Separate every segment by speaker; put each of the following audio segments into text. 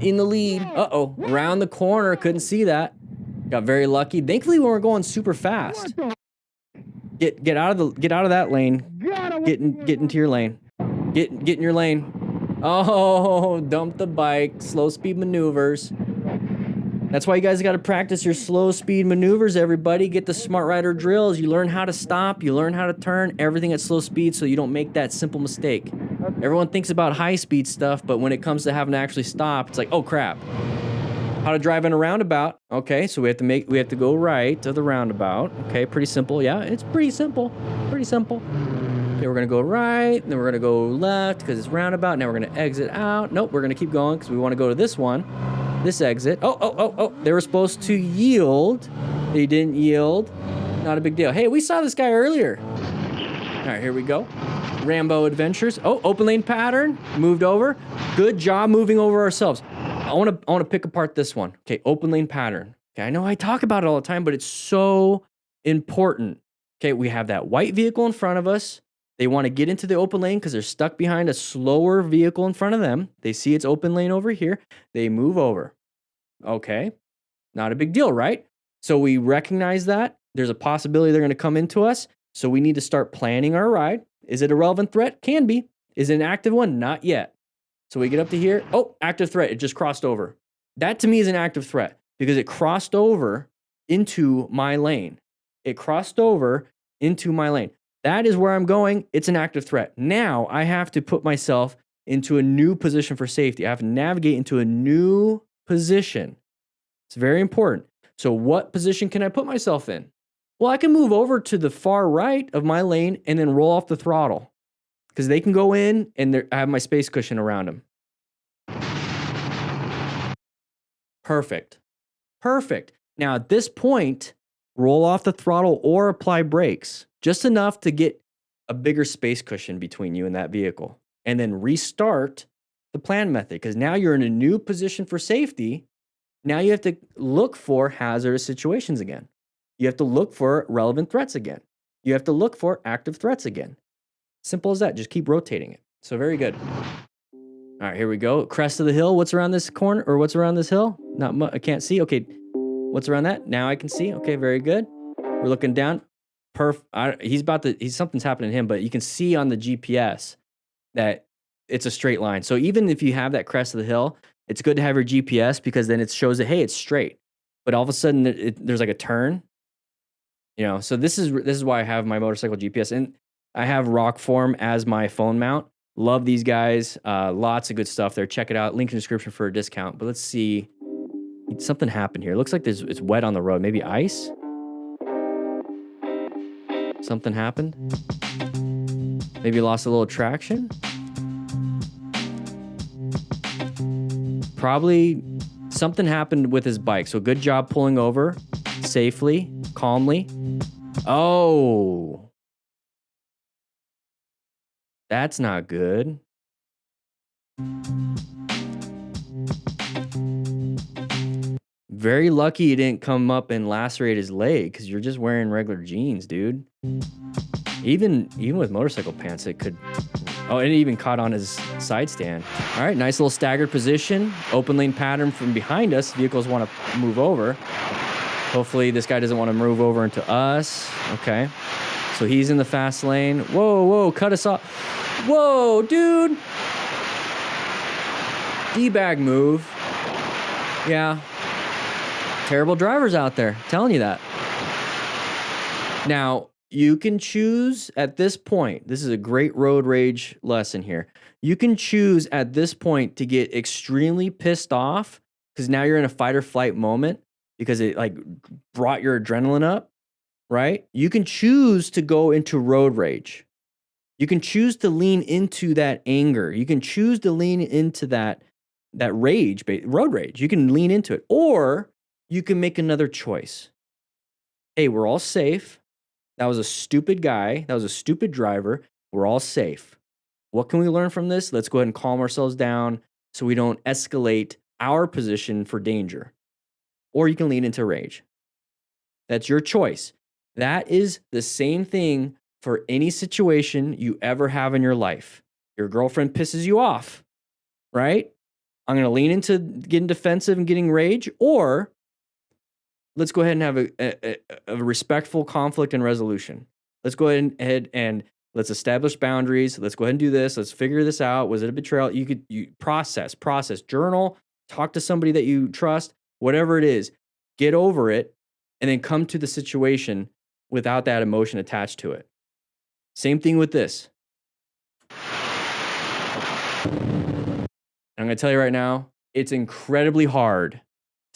Speaker 1: in the lead. Uh-oh, around the corner, couldn't see that. Got very lucky. Thankfully, we weren't going super fast. Get out of that lane. Get into your lane. Get in your lane. Oh, dump the bike. Slow speed maneuvers. That's why you guys got to practice your slow speed maneuvers, everybody. Get the smart rider drills. You learn how to stop. You learn how to turn. Everything at slow speed so you don't make that simple mistake. Everyone thinks about high speed stuff, but when it comes to having to actually stop, it's like, oh crap. How to drive in a roundabout. Okay, so we have to go right to the roundabout. Okay, pretty simple. Yeah, it's pretty simple. Pretty simple. Okay, we're gonna go right, and then we're gonna go left because it's roundabout. Now we're gonna exit out. Nope, we're gonna keep going because we want to go to this one. This exit. Oh. They were supposed to yield. They didn't yield. Not a big deal. Hey, we saw this guy earlier. All right, here we go. Rambo Adventures. Oh, open lane pattern. Moved over. Good job moving over ourselves. I want to pick apart this one. Okay, open lane pattern. Okay, I know I talk about it all the time, but it's so important. Okay, we have that white vehicle in front of us. They want to get into the open lane because they're stuck behind a slower vehicle in front of them. They see it's open lane over here. They move over. Okay, not a big deal, right? So we recognize that. There's a possibility they're going to come into us. So we need to start planning our ride. Is it a relevant threat? Can be. Is it an active one? Not yet. So we get up to here. Oh, active threat. It just crossed over. That to me is an active threat because it crossed over into my lane. It crossed over into my lane. That is where I'm going. It's an active threat. Now I have to put myself into a new position for safety. I have to navigate into a new position. It's very important. So what position can I put myself in? Well, I can move over to the far right of my lane and then roll off the throttle because they can go in and I have my space cushion around them. Perfect. Perfect. Now at this point, roll off the throttle or apply brakes, just enough to get a bigger space cushion between you and that vehicle. And then restart the plan method because now you're in a new position for safety. Now you have to look for hazardous situations again. You have to look for relevant threats again. You have to look for active threats again. Simple as that. Just keep rotating it. So very good. All right, here we go. Crest of the hill. What's around this corner or what's around this hill? Not much. I can't see. Okay. What's around that? Now I can see. Okay, very good. We're looking down. Something's happening to him, but you can see on the GPS that it's a straight line. So even if you have that crest of the hill, it's good to have your GPS because then it shows that, hey, it's straight. But all of a sudden there's like a turn. So this is why I have my motorcycle GPS, and I have Rockform as my phone mount. Love these guys. Lots of good stuff there. Check it out. Link in the description for a discount. But let's see. Something happened here. It looks like it's wet on the road. Maybe ice? Something happened? Maybe lost a little traction? Probably something happened with his bike. So good job pulling over safely, calmly. Oh. That's not good. Very lucky you didn't come up and lacerate his leg because you're just wearing regular jeans, dude. Even with motorcycle pants, it could... Oh, and it even caught on his side stand. All right, nice little staggered position. Open lane pattern from behind us. Vehicles want to move over. Hopefully this guy doesn't want to move over into us. Okay. So he's in the fast lane. Whoa, cut us off. Whoa, dude. D-bag move. Yeah. Terrible drivers out there. Telling you that. Now, you can choose at this point. This is a great road rage lesson here. You can choose at this point to get extremely pissed off because now you're in a fight or flight moment because it like brought your adrenaline up, right? You can choose to go into road rage. You can choose to lean into that anger. You can choose to lean into that rage, road rage. You can lean into it. Or you can make another choice. Hey, we're all safe. That was a stupid guy. That was a stupid driver. We're all safe. What can we learn from this? Let's go ahead and calm ourselves down so we don't escalate our position for danger. Or you can lean into rage. That's your choice. That is the same thing for any situation you ever have in your life. Your girlfriend pisses you off, right? I'm going to lean into getting defensive and getting rage, or let's go ahead and have a respectful conflict and resolution. Let's go ahead and let's establish boundaries. Let's go ahead and do this. Let's figure this out. Was it a betrayal? You process, journal, talk to somebody that you trust, whatever it is, get over it, and then come to the situation without that emotion attached to it. Same thing with this. I'm going to tell you right now, it's incredibly hard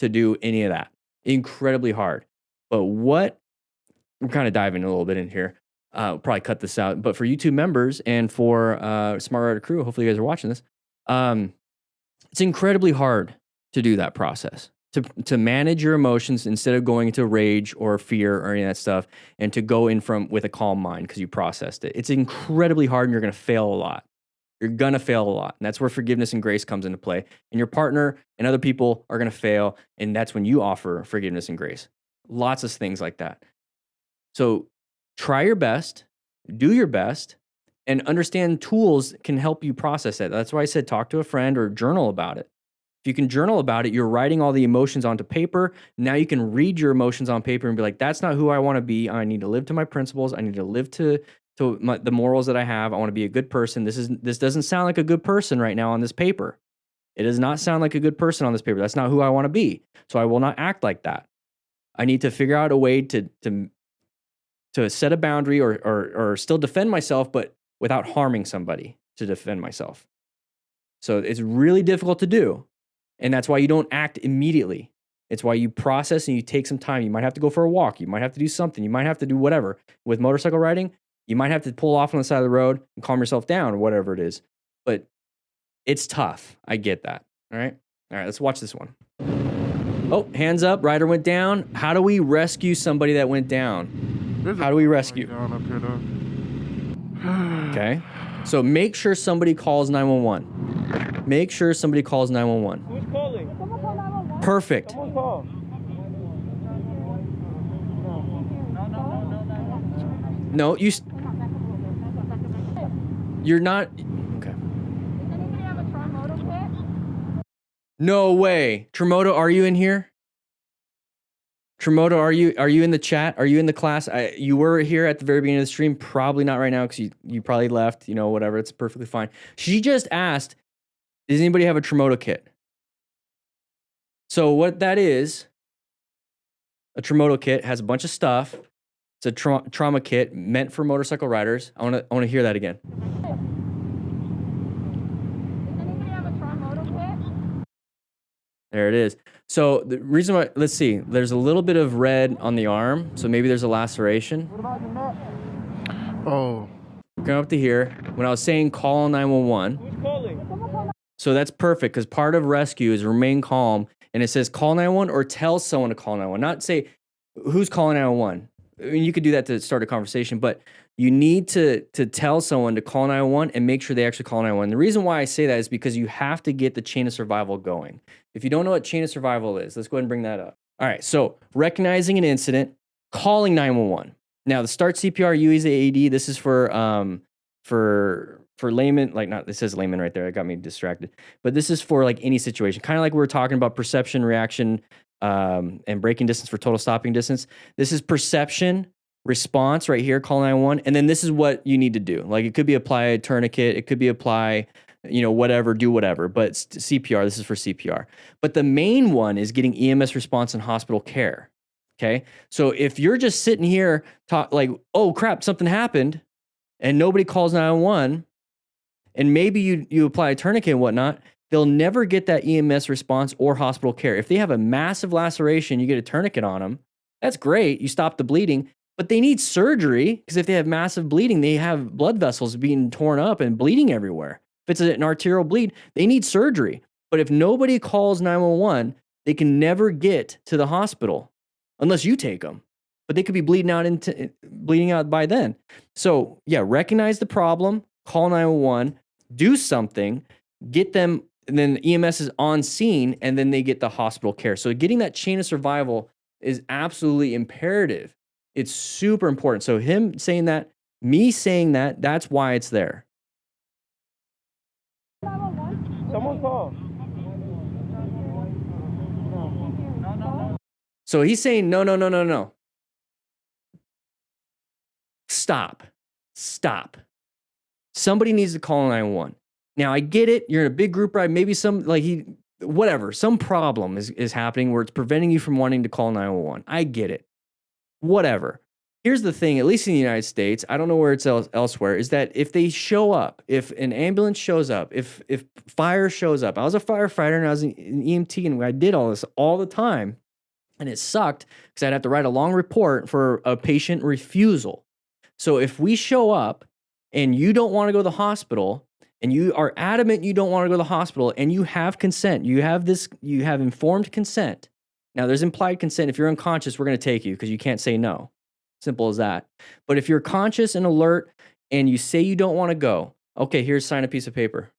Speaker 1: to do any of that. Incredibly hard. But what, we're kind of diving a little bit in here. We'll probably cut this out. But for YouTube members and for Smart Rider crew, hopefully you guys are watching this. It's incredibly hard to do that process. To manage your emotions instead of going into rage or fear or any of that stuff, and to go in with a calm mind because you processed it. It's incredibly hard, and you're going to fail a lot. You're going to fail a lot. And that's where forgiveness and grace comes into play. And your partner and other people are going to fail. And that's when you offer forgiveness and grace. Lots of things like that. So try your best, do your best, and understand tools can help you process it. That's why I said talk to a friend or journal about it. If you can journal about it, you're writing all the emotions onto paper. Now you can read your emotions on paper and be like, that's not who I want to be. I need to live to my principles. I need to live to the morals that I have. I want to be a good person. This doesn't sound like a good person right now on this paper. It does not sound like a good person on this paper. That's not who I want to be. So I will not act like that. I need to figure out a way to set a boundary or still defend myself, but without harming somebody to defend myself. So it's really difficult to do. And that's why you don't act immediately. It's why you process and you take some time. You might have to go for a walk. You might have to do something. You might have to do whatever. With motorcycle riding, you might have to pull off on the side of the road and calm yourself down or whatever it is. But it's tough. I get that. All right, let's watch this one. Oh, hands up. Rider went down. How do we rescue somebody that went down? How do we rescue? Okay. So make sure somebody calls 911. Make sure somebody calls 911.
Speaker 2: Who's calling?
Speaker 1: Perfect.
Speaker 2: Someone call.
Speaker 1: No, you're not. Okay.
Speaker 3: Does anybody have a Tramoto kit?
Speaker 1: No way. Tramoto, are you in here? Tramoto, are you in the chat? Are you in the class? You were here at the very beginning of the stream. Probably not right now because you probably left. You know, whatever. It's perfectly fine. She just asked, does anybody have a Tramoto kit? So what that is, a Tramoto kit has a bunch of stuff. It's a trauma kit meant for motorcycle riders. I want to hear that again.
Speaker 3: Does anybody have a Tramoto kit?
Speaker 1: There it is. So the reason why, let's see, there's a little bit of red on the arm, so maybe there's a laceration.
Speaker 2: What about your neck? Oh.
Speaker 1: Come up to here. When I was saying call 911.
Speaker 2: Who's calling?
Speaker 1: So that's perfect because part of rescue is remain calm, and it says call 911 or tell someone to call 911. Not say who's calling 911. I mean, you could do that to start a conversation, but you need to tell someone to call 911 and make sure they actually call 911. The reason why I say that is because you have to get the chain of survival going. If you don't know what chain of survival is, let's go ahead and bring that up. All right, so recognizing an incident, calling 911. Now, the start CPR, use AED. This is for layman, like not, it says layman right there. It got me distracted. But this is for like any situation, kind of like we were talking about perception, reaction, and braking distance for total stopping distance. This is perception, response right here, call 911. And then this is what you need to do. Like it could be apply a tourniquet. It could be apply, whatever, do whatever. But CPR, this is for CPR. But the main one is getting EMS response and hospital care. Okay. So if you're just sitting here like, oh crap, something happened and nobody calls 911 and maybe you apply a tourniquet and whatnot, they'll never get that EMS response or hospital care. If they have a massive laceration, you get a tourniquet on them. That's great. You stop the bleeding, but they need surgery because if they have massive bleeding, they have blood vessels being torn up and bleeding everywhere. If it's an arterial bleed, they need surgery. But if nobody calls 911, they can never get to the hospital unless you take them. But they could be bleeding out by then. So yeah, recognize the problem, call 911, do something, get them. And then EMS is on scene and then they get the hospital care. So getting that chain of survival is absolutely imperative. It's super important. So him saying that, me saying that, that's why it's there.
Speaker 2: Someone call.
Speaker 1: So he's saying, no, no, no, no, no. Stop. Somebody needs to call 911. Now, I get it. You're in a big group ride. Maybe some problem is happening where it's preventing you from wanting to call 911. I get it. Whatever. Here's the thing, at least in the United States, I don't know where it's elsewhere, is that if they show up, if an ambulance shows up, if fire shows up, I was a firefighter and I was an EMT and I did all this all the time, and it sucked because I'd have to write a long report for a patient refusal. So if we show up and you don't want to go to the hospital and you are adamant you don't want to go to the hospital and you have consent, you have informed consent. Now there's implied consent. If you're unconscious, we're going to take you because you can't say no. Simple as that. But if you're conscious and alert and you say you don't want to go, okay, here's sign a piece of paper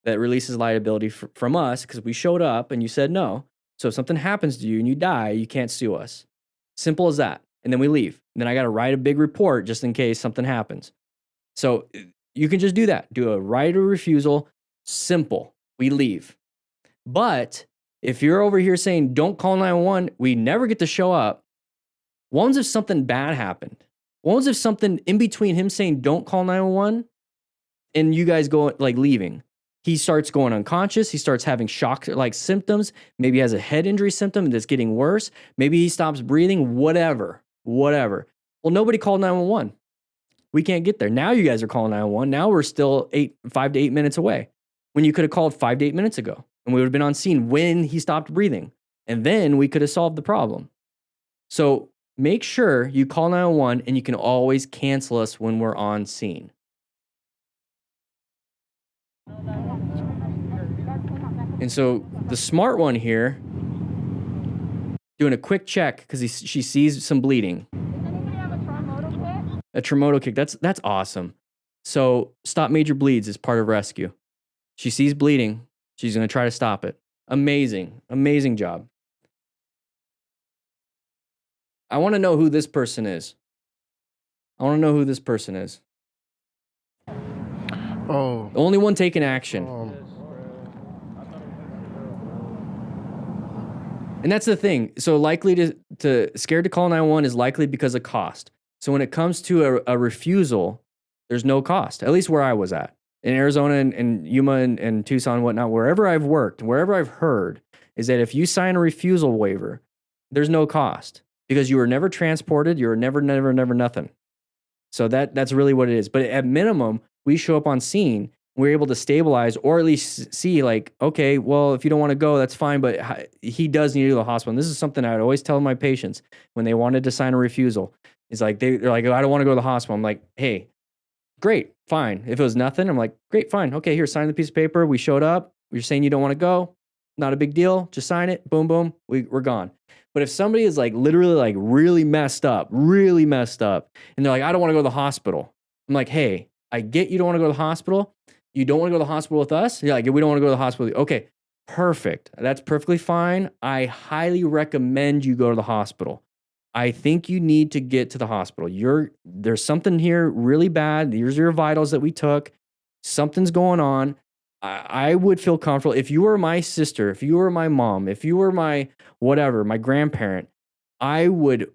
Speaker 1: that releases liability from us because we showed up and you said no. So if something happens to you and you die, you can't sue us. Simple as that. And then we leave. And then I got to write a big report just in case something happens. So you can just do that. Do a right of refusal. Simple. We leave. But if you're over here saying don't call 911, we never get to show up. What happens if something bad happened? What happens if something in between him saying don't call 911 and you guys go like leaving? He starts going unconscious. He starts having shock-like symptoms. Maybe he has a head injury symptom that's getting worse. Maybe he stops breathing, whatever. Well, nobody called 911. We can't get there. Now you guys are calling 911. Now we're still 5 to 8 minutes away when you could have called 5 to 8 minutes ago and we would have been on scene when he stopped breathing. And then we could have solved the problem. So make sure you call 911 and you can always cancel us when we're on scene. And so the smart one here, doing a quick check because she sees some bleeding.
Speaker 3: Does anybody have a Trimoto kit?
Speaker 1: A Trimoto kick, that's awesome. So stop major bleeds is part of rescue. She sees bleeding. She's going to try to stop it. Amazing job. I want to know who this person is.
Speaker 2: Oh.
Speaker 1: The only one taking action. And that's the thing. So likely to scared to call 911 is likely because of cost. So when it comes to a refusal, there's no cost, at least where I was at. In Arizona and Yuma and Tucson and whatnot, wherever I've worked, wherever I've heard, is that if you sign a refusal waiver, there's no cost because you were never transported, you were never nothing. So that's really what it is. But at minimum, we show up on scene, we're able to stabilize or at least see like, okay, well, if you don't want to go, that's fine, but he does need to go to the hospital. And this is something I would always tell my patients when they wanted to sign a refusal. It's like, they're like, oh, I don't want to go to the hospital. I'm like, hey, great, fine. If it was nothing, I'm like, great, fine. Okay, here, sign the piece of paper. We showed up. You're saying you don't want to go. Not a big deal. Just sign it. Boom, boom. We're gone. But if somebody is like literally like really messed up, and they're like, I don't want to go to the hospital. I'm like, hey, I get you don't want to go to the hospital. You don't want to go to the hospital with us? You're like, we don't want to go to the hospital. Okay, perfect. That's perfectly fine. I highly recommend you go to the hospital. I think you need to get to the hospital. There's something here really bad. Here's your vitals that we took. Something's going on. I would feel comfortable. If you were my sister, if you were my mom, if you were my whatever, my grandparent, I would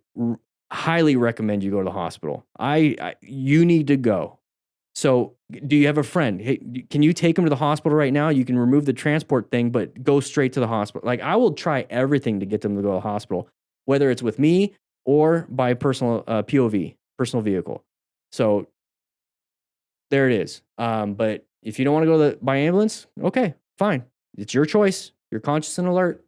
Speaker 1: highly recommend you go to the hospital. You need to go. So do you have a friend? Hey, can you take him to the hospital right now? You can remove the transport thing, but go straight to the hospital. Like I will try everything to get them to go to the hospital, whether it's with me or by personal POV, personal vehicle. So there it is. But if you don't want to go by ambulance, okay, fine. It's your choice. You're conscious and alert.